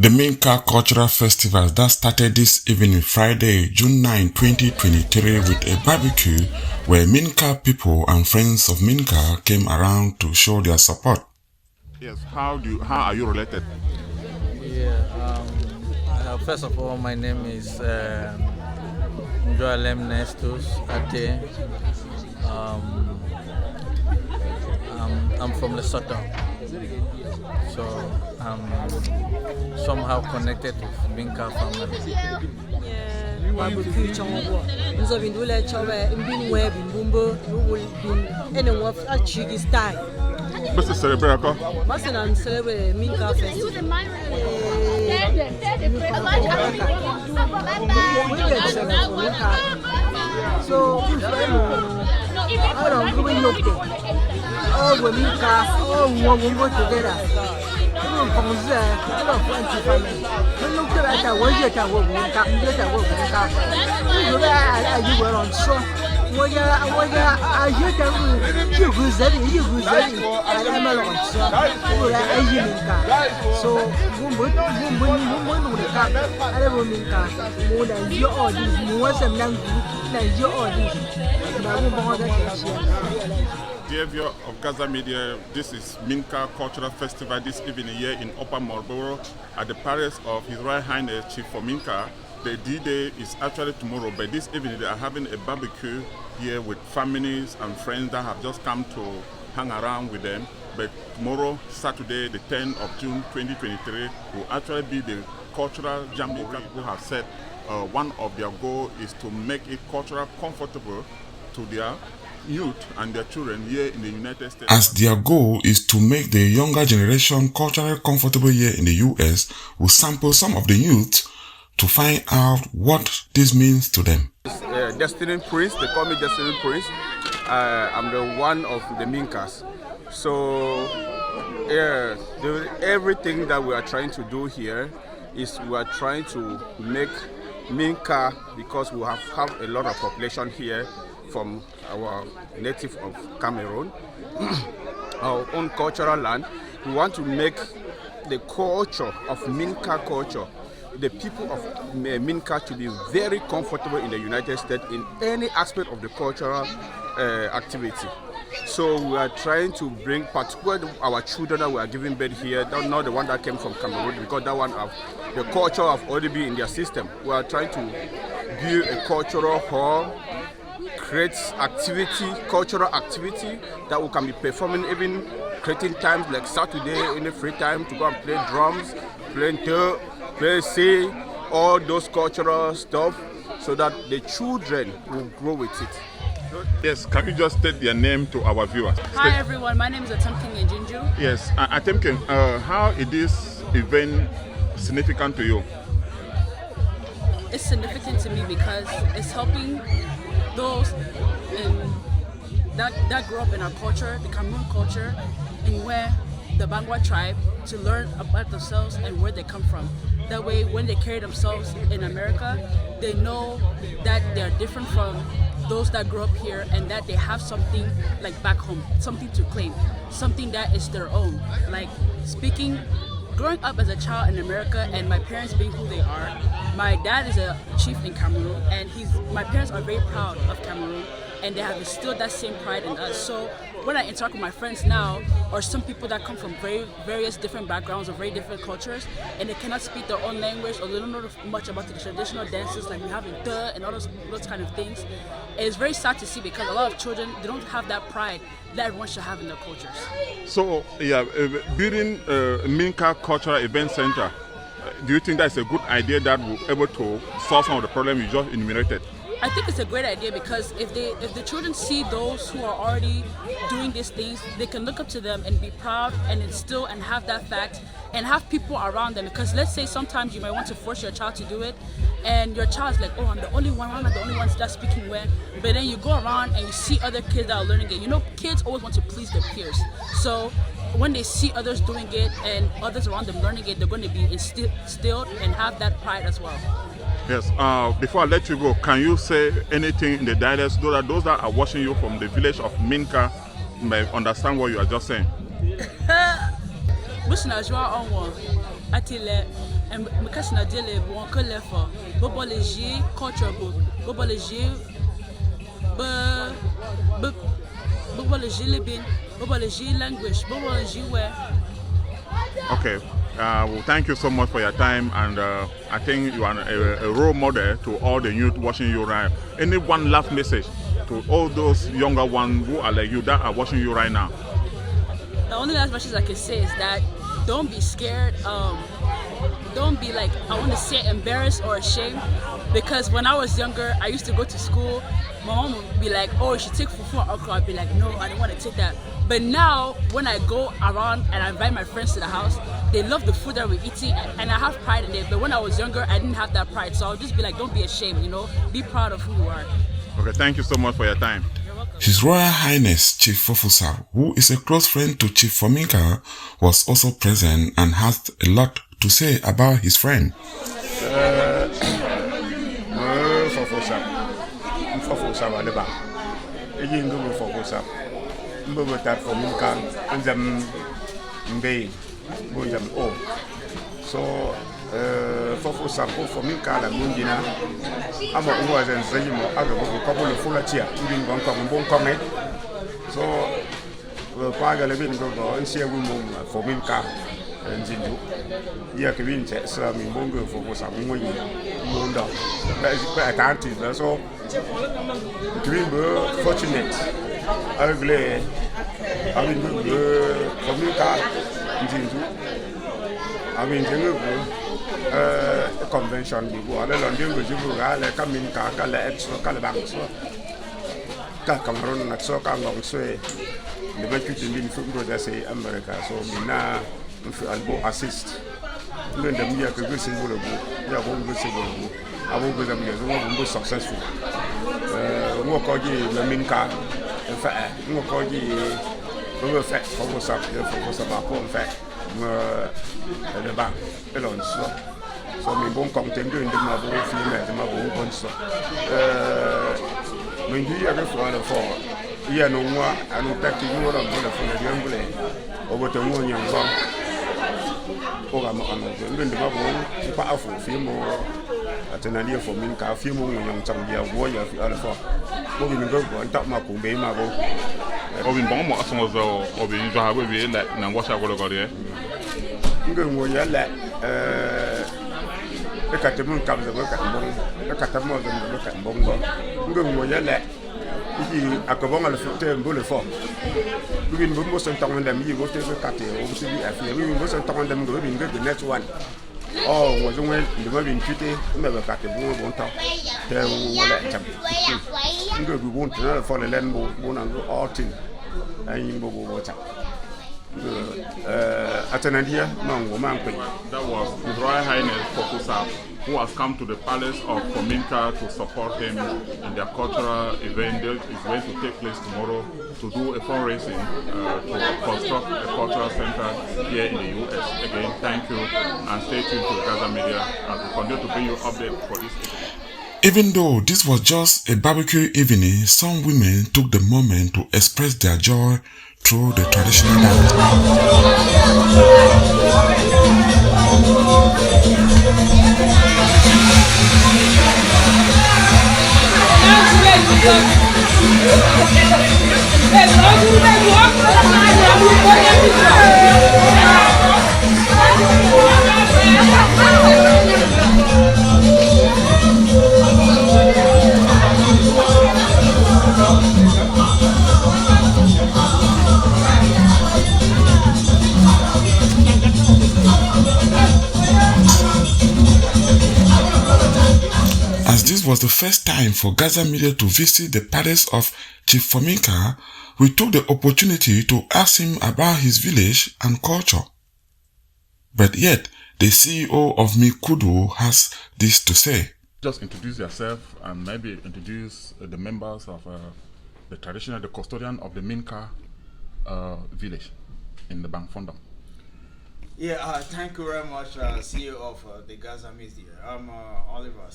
The Minka Cultural Festival that started this evening, Friday, June 9, 2023, with a barbecue where Minka people and friends of Minka came around to show their support. Yes, how are you related? First of all, my name is Joalem Nestus Ate. I'm from Lesotho, so I'm somehow connected with Minka family. BBQ chongo nzo bindule chobe mbin web mbumbo will bin ene wa achigi style Mr. Celebrate ko? Masana celebrate Minka festival. So I don't go in look. Oh, we Minka, oh, we go together. Dear viewer of Gaza Media, this is Minka Cultural Festival this evening here in Upper Marlborough at the palace of His Royal Highness Chief Formika. The D-Day is actually tomorrow, but this evening they are having a barbecue here with families and friends that have just come to hang around with them. But tomorrow, Saturday, the 10th of June 2023, will actually be the cultural jamboree. People have said one of their goals is to make it cultural comfortable to their youth and their children here in the United States. As their goal is to make the younger generation culturally comfortable here in the US, we'll sample some of the youth to find out what this means to them. Destiny Prince, they call me Destiny Prince. I'm the one of the Minkas. So everything that we are trying to do here is we are trying to make Minka, because we have a lot of population here from our native of Cameroon, our own cultural land. We want to make the culture of Minka culture, the people of Minka, to be very comfortable in the United States in any aspect of the cultural activity. So we are trying to bring, particularly our children that we are giving birth here, not the one that came from Cameroon, because that one have the culture have already been in their system. We are trying to build a cultural hall, create activity, cultural activity that we can be performing, even creating times like Saturday in the free time to go and play drums, play teur, play say, all those cultural stuff, so that the children will grow with it. Yes, can you just state your name to our viewers? Hi everyone, my name is Atemking Jinju. Yes, Atemking, how is this event significant to you? It's significant to me because it's helping those that grew up in our culture, the Cameroon culture, and where the Bangwa tribe, to learn about themselves and where they come from. That way, when they carry themselves in America, they know that they're different from those that grew up here, and that they have something like back home, something to claim, something that is their own. Like growing up as a child in America and my parents being who they are, my dad is a chief in Cameroon, and my parents are very proud of Cameroon, and they have instilled that same pride in us. So when I interact with my friends now, or some people that come from various different backgrounds or very different cultures, and they cannot speak their own language, or they don't know much about the traditional dances like we have in teur and all those kind of things, it's very sad to see, because a lot of children, they don't have that pride that everyone should have in their cultures. So, building Minka Cultural Event Center, do you think that's a good idea that will be able to solve some of the problems you just enumerated? I think it's a great idea, because if the children see those who are already doing these things, they can look up to them and be proud and instill and have that fact and have people around them. Because let's say sometimes you might want to force your child to do it, and your child's like, oh, I'm the only one, I'm not the only one that's speaking well. But then you go around and you see other kids that are learning it. You know, kids always want to please their peers. So when they see others doing it and others around them learning it, they're going to be instilled and have that pride as well. Yes, before I let you go, can you say anything in the dialect so that those that are watching you from the village of Minka may understand what you are just saying? and because na dele bon que le fo bobo léger culture bobo léger bobo léger le bin bobo léger language bobo léger where. Okay. Well, thank you so much for your time, and I think you are a role model to all the youth watching you right. Any one last message to all those younger ones who are like you that are watching you right now? The only last message I can say is that don't be scared. Don't be like, I want to say embarrassed or ashamed, because when I was younger, I used to go to school. My mom would be like, oh, you should take fufu or okra. I'd be like, no, I don't want to take that. But now, when I go around and I invite my friends to the house, they love the food that we're eating, and I have pride in it. But when I was younger, I didn't have that pride. So I'll just be like, don't be ashamed, be proud of who you are. Okay, thank you so much for your time. You're welcome. His Royal Highness Chief Fofusa, who is a close friend to Chief Formika, was also present and has a lot to say about his friend. So Fofusa for Minka la Mundina, ama uwa zenzeji mo aga go kabolo fula tia ibin gon ko bon komme so pa ga le bin go nsie wu mo for Minka nzindu ya ke bin che sa mi bongo Fofusa mo yi mo ndo ba atanti so to be fortunate avec avec for Minka nzindu I mean, convention before the London was you coming Kaka extra Calabanks, Cameroon, and so come long sway. The budget in food, I say America, so now I'll go assist. When the media could be single, I won't be single. I won't be them go successful. More coggy, the Minka, in fact, more coggy, over fact, for some fact. The bank alone so me bon content in the mabo female the mabo bonso when you ever for the for yeah no more I don't take you on the young lady over the moon young song or I'm on the mabo powerful female at an idea for Minka few more young some dear warrior for other for moving go on top my kumbe mabo Obin bon as was obin to have we let na watch our go there. Ngo yala ekatamun kam de ka mbong ekatamu de ka mbongo ngo yala iki akobonga le fote mbole fo bibin bo mo sen tawon dem yi bo te ka te o bi afia bibin bo sen tawon dem ngo bibin ngo the next one oh wo zo ngwe de ba bin fite me ba ka te bo bon ta te wala tam ngo bi bon te fo le len bo na ngo outing ayin bo bo ta Atanadia, that was His Royal Highness Fofusa, who has come to the palace of Formika to support him in their cultural event that is going to take place tomorrow to do a fundraising to construct a cultural center here in the US. Again, thank you and stay tuned to Gaza Media as we continue to bring you updates for this evening. Even though this was just a barbecue evening, some women took the moment to express their joy through the traditional dance. As this was the first time for Gaza Media to visit the palace of Chief Formika, we took the opportunity to ask him about his village and culture. But yet, the CEO of Mikudu has this to say. Just introduce yourself and maybe introduce the members of the custodian of the Minka village in the Bangfondom. Yeah, thank you very much, CEO of the Gaza Media. I'm Oliver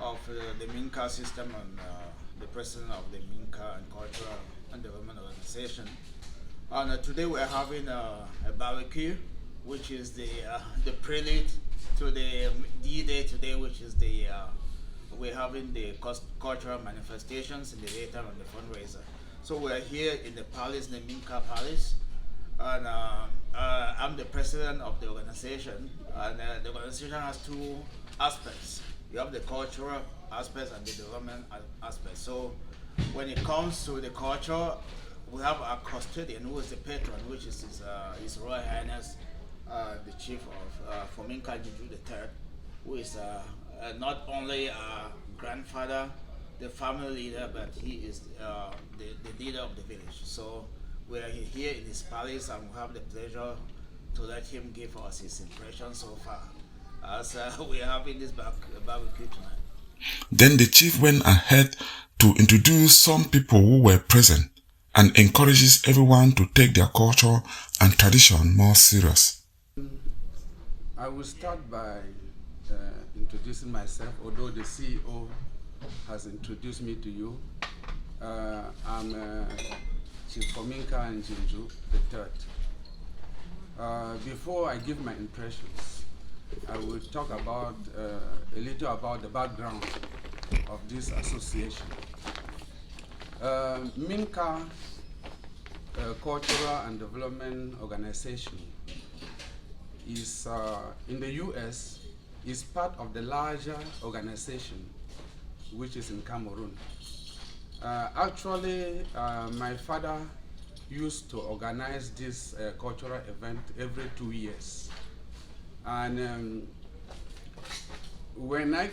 of the Minka system and the president of the Minka and Cultural and Development Organization. And today we're having a barbecue which is the prelude to the D-Day today, which is we're having the cultural manifestations in the daytime and the fundraiser. So we're here in the palace, the Minka Palace, and I'm the president of the organization. And the organization has two aspects. You have the cultural aspects and the development aspect. So when it comes to the culture, we have our custodian, who is the patron, which is His Royal Highness, the Chief of Formika Juju III, who is not only a grandfather, the family leader, but he is the leader of the village. So we are here in his palace, and we have the pleasure to let him give us his impression so far, as we are having this barbecue tonight. Then the chief went ahead to introduce some people who were present and encourages everyone to take their culture and tradition more serious. I will start by introducing myself, although the CEO has introduced me to you. I'm Chief Formika and Jinju III. Before I give my impressions, I will talk about a little about the background of this association. Minka Cultural and Development Organization is in the US, is part of the larger organization which is in Cameroon. Actually, my father used to organize this cultural event every 2 years. And when I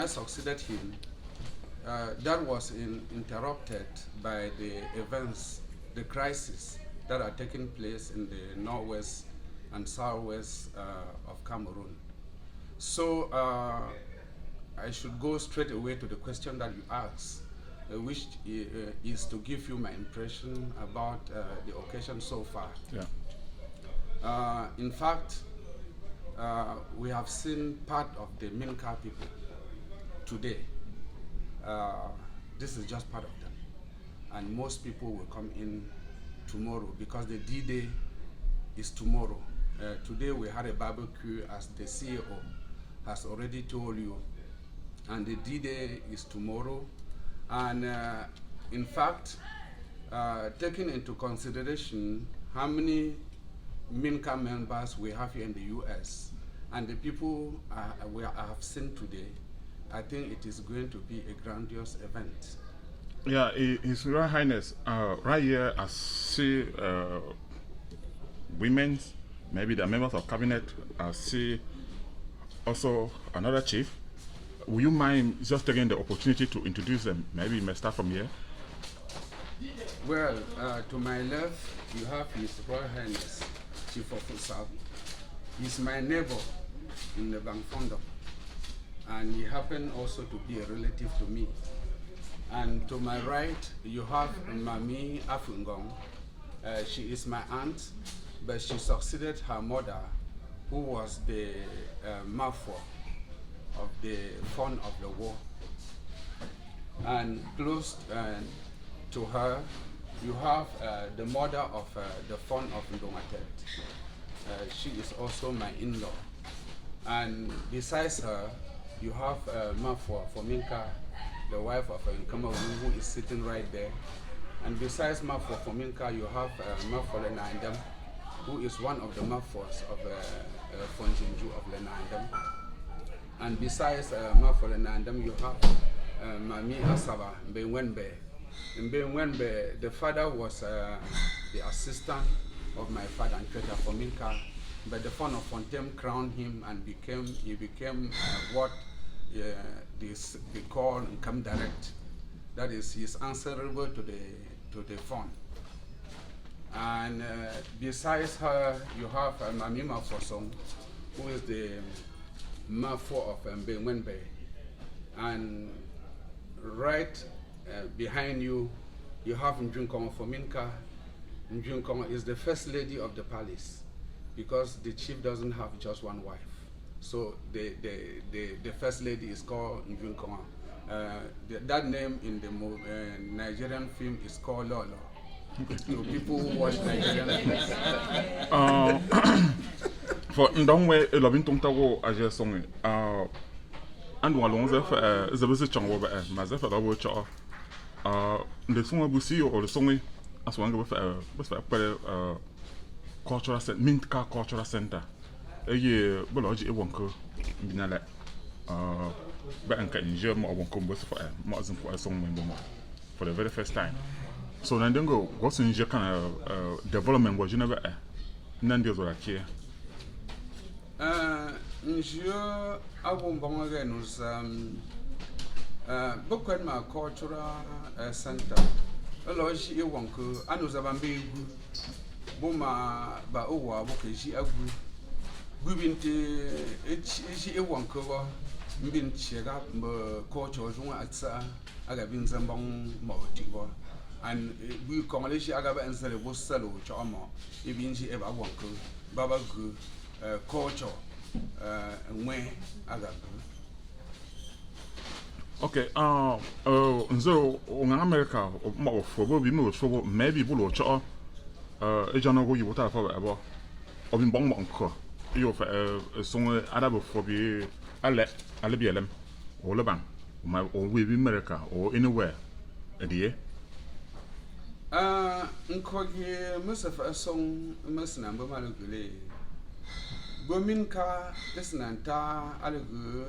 succeeded him, that was interrupted by the events, the crises that are taking place in the northwest and southwest of Cameroon. So I should go straight away to the question that you asked, which is to give you my impression about the occasion so far. Yeah. In fact, we have seen part of the Minka people today. This is just part of them. And most people will come in tomorrow because the D-Day is tomorrow. Today we had a barbecue, as the CEO has already told you, and the D-Day is tomorrow. And in fact, taking into consideration how many Minka members we have here in the US and the people I have seen today, I think it is going to be a grandiose event. Yeah, His Royal Highness, right here I see women, maybe the members of cabinet. I see also another chief. Will you mind just taking the opportunity to introduce them? Maybe you may start from here. Well, to my left, you have His Royal Highness, Chief of South. He's my neighbor in the Bangfondo, and he happened also to be a relative to me. And to my right, you have Mami Afungong. She is my aunt, but she succeeded her mother, who was the Mafo of the fund of the war. And close to her, you have the mother of the fund of Ndomatet. She is also my in-law. And besides her, you have Mafo Formika, the wife of Nkama, who is sitting right there. And besides Mafo Formika, you have Mafo Lenaindam, who is one of the Mafos of Fonjinju of Lenaindam. And besides Mafo Lenaindam, you have Mami Asaba Mbenwenbe. Mbenwenbe, the father was the assistant of my father and Treta Formika, but the fond of Fontem crowned him and he became what they call Come Direct. That is, he is answerable to the fund. And besides her, you have Mami Mafosong, who is the Mafo of Mbenwenbe. And right behind you, you have Njunkongo Fominka. Njunkongo is the first lady of the palace, because the chief doesn't have just one wife. So the first lady is called Njunkongo. That name in the Nigerian film is called Lolo. So people who watch Nigerian films. For ndong we elobin tong tawo aje song andu along ze bese changwo ba ma ze fa do cho the song bu si o the song as one go fa cultural center Minka cultural center ye boloji e wonko binala ba anka nje mo wonko bo fa mo azin ko song mo for the very first time. So then go what's in kind of development was you never nandi zo here. Njio abonga again was bokwen ma cultural center. Alo shi e wonko anu za bambe gu boma ba owa bokeji agu gubinte shi e wonko ba mbin chega mbo culture jo atsa aga bin zambang mawtibo and we congolese aga ba ensele bo salo chama e binji e ba wonko baba gu culture nwe aga. Okay, nzo on America ma ofo bi mo so maybe bulo cho e jana go yibuta fa ba obin bon mon ko yo fa son arabo fo bi ale bi elem o le ban ma o we bi America or anywhere edie nkoge musafa son masna ba malugule Minka desnanta algu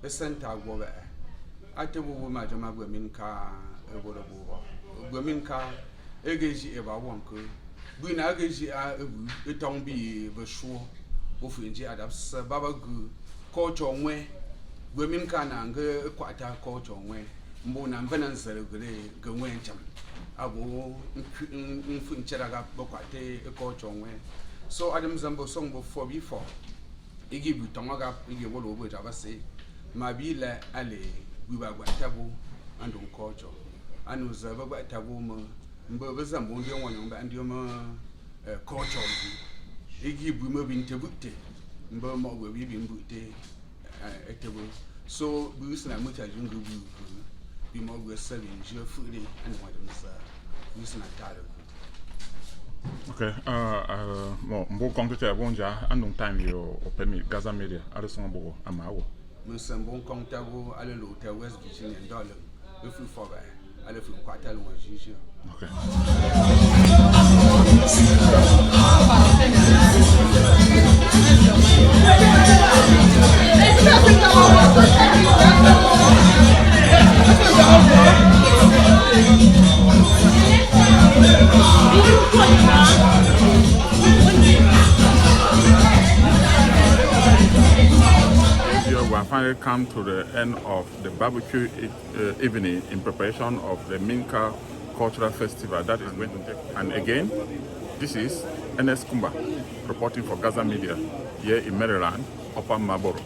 besenta gobe atebu ma jama Minka ebodo Minka egeji eba wonko buina egeji a ebu etombi besho ofinji adabs babagu culture nwe Minka na nge kwata culture nwe mbo na mbana nzerugule gwe ncham abo nfuncheraga bokwate culture nwe. So Adam Zambo song before igi butonga igi wolo bo jaba say mabile ale wiba gwatabu andu culture anu zaba gwatabu mbo bezambo ndi wonyo ba ndi culture igi bu mo binte bukte mbo mo go bi mbute etebu so bu usna muta jungu bi mo go sabi nje fude anu wadum sa usna tare. Okay, mbo kontakte bonja andong time yo opemi Gaza Media ale son bo amawo. Mbo kontakte ale lo te West Virginia dollar if we for ba ale fu kwata lo jiji. Okay. We have finally come to the end of the barbecue evening in preparation of the Minka Cultural Festival that is going to take. And again, this is NS Kumba reporting for Gaza Media here in Maryland, Upper Marlboro.